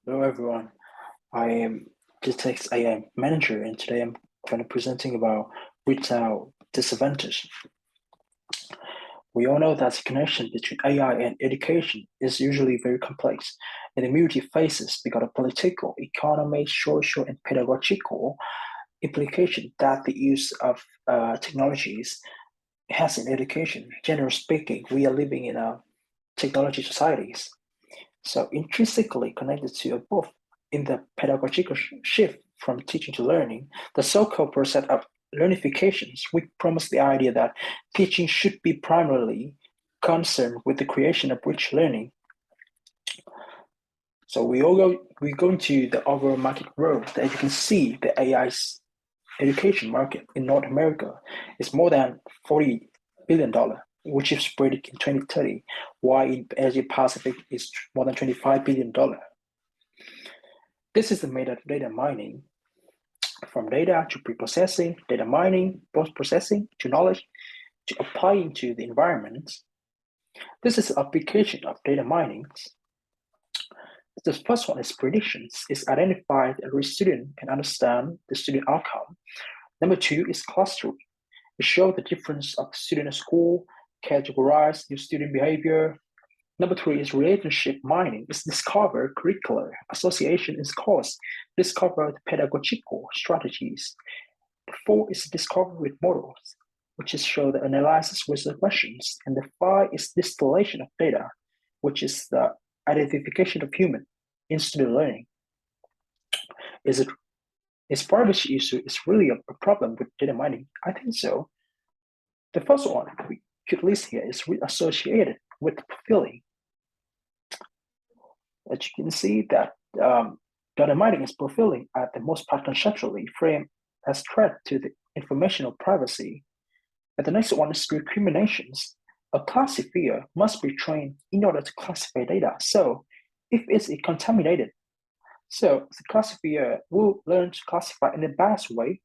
Hello everyone, I am Ditex AI manager and today I'm going to presenting about retail disadvantage. We all know that the connection between AI and education is usually very complex and the multi faces because of political, economic, social, and pedagogical implication that the use of technologies has in education. Generally speaking, we are living in a technology societies. So intrinsically connected to both in the pedagogical shift from teaching to learning, the so-called process of learnifications, we promise the idea that teaching should be primarily concerned with the creation of rich learning. So we go into the overall market growth. As you can see, the AI's education market in North America is more than $40 billion, which is predicted in 2030, while in Asia Pacific is more than $25 billion. This is made of data mining, from data to pre-processing, data mining, post-processing to knowledge, to applying to the environment. This is the application of data mining. The first one is predictions, is identify every student and understand the student outcome. Number two is clustering. It shows the difference of student at school, categorize new student behavior. Number three is relationship mining. It's discover curricular association in course, discover the pedagogical strategies. The four is discover with models, which is show the analysis with the questions. And the five is distillation of data, which is the identification of human in student learning. Is privacy issue is really a problem with data mining? I think so. The first one we could list here is associated with fulfilling. As you can see that data mining is fulfilling at the most part conceptually framed as threat to the informational privacy. And the next one is recriminations. A classifier must be trained in order to classify data. So if it's contaminated, so the classifier will learn to classify in the best way.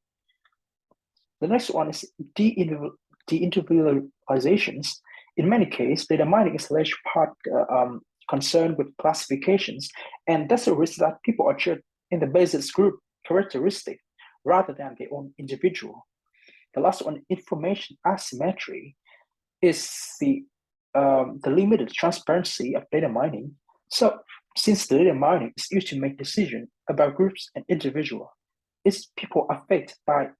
The next one is de-individualizations. In many cases, data mining is a large part concerned with classifications, and that's a risk that people are judged in the basis group characteristic rather than their own individual. The last one, information asymmetry, is the limited transparency of data mining. So since the data mining is used to make decisions about groups and individuals, its people affected by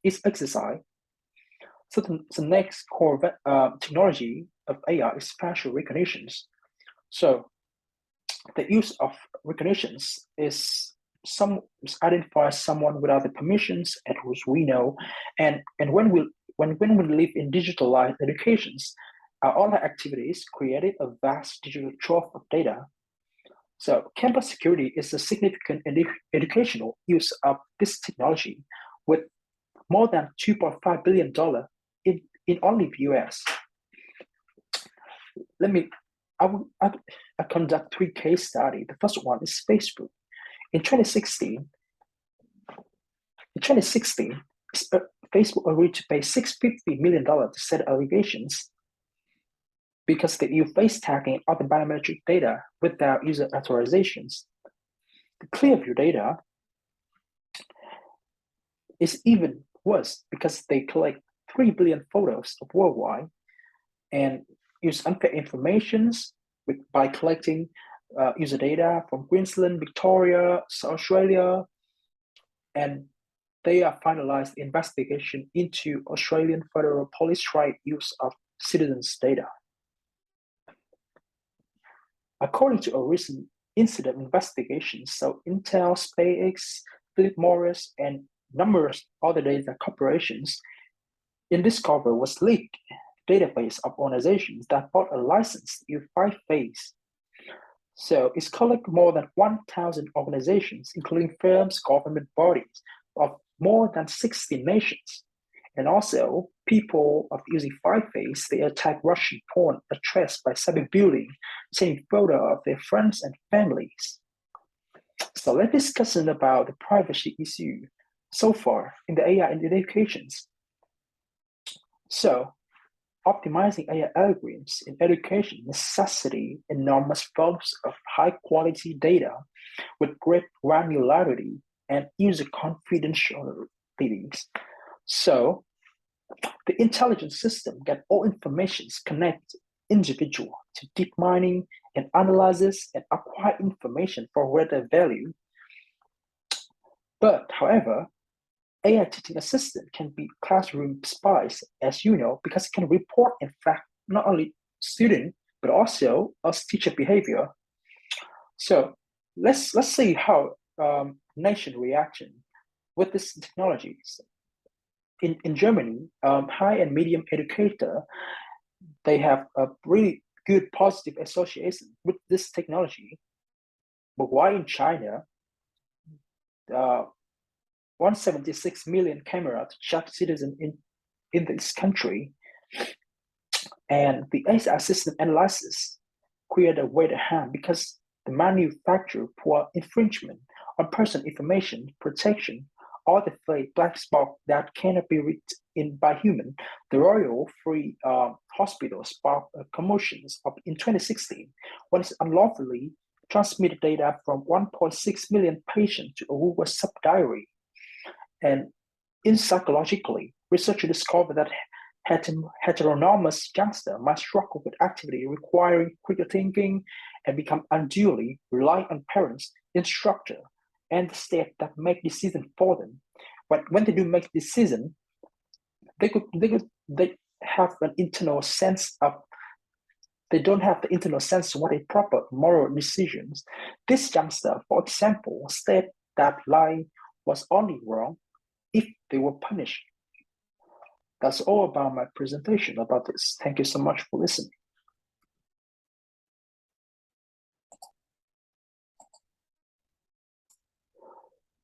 its exercise. So the next core technology of AI is facial recognitions. So the use of recognitions is identifies someone without the permissions, and which we know, and when we live in digitalized educations, our online activities created a vast digital trove of data. So campus security is a significant educational use of this technology, with more than $2.5 billion in only the US. I conduct three case studies. The first one is Facebook. In 2016, Facebook agreed to pay $650 million to set allegations because they use face tagging and other biometric data without user authorizations. The Clearview data is even worse because they collect 3 billion photos of worldwide and use unfair informations by collecting user data from Queensland, Victoria, South Australia, and they are finalized investigation into Australian Federal Police right use of citizens' data. According to a recent incident investigation, so Intel, SpaceX, Philip Morris, and numerous other data corporations, in Discover was leaked database of organizations that bought a license in 5 phase. So it's collected more than 1,000 organizations, including firms, government bodies of more than 60 nations. And also, people of using 5 phase, they attack Russian porn addressed by cyberbullying, sending photo of their friends and families. So let's discuss about the privacy issue so far in the AI in educations. So optimizing AI algorithms in education necessity enormous volumes of high-quality data with great granularity and user confidentialities. So the intelligence system get all informations connect individual to deep mining and analyzes and acquire information for greater value. But however, AI teaching assistant can be classroom spies, as you know, because it can report in fact not only student but also us teacher behavior. So let's see how nation reaction with this technology. In Germany, high and medium educator, they have a really good positive association with this technology. But why in China, 176 million camera to track citizens in this country, and the AI system analysis create a way to harm because the manufacturer poor infringement on personal information protection or the black spot that cannot be read in by human. The Royal Free Hospital sparked commotions in 2016 when it unlawfully transmitted data from 1.6 million patients to a Google subdiary. And in psychologically, researchers discovered that heteronomous youngster might struggle with activity requiring critical thinking and become unduly reliant on parents, instructor, and the state that make decisions for them. But when they do make decision, they have an internal sense of they don't have the internal sense of what a proper moral decisions. This youngster, for example, said that lying was only wrong if they were punished. That's all about my presentation about this. Thank you so much for listening.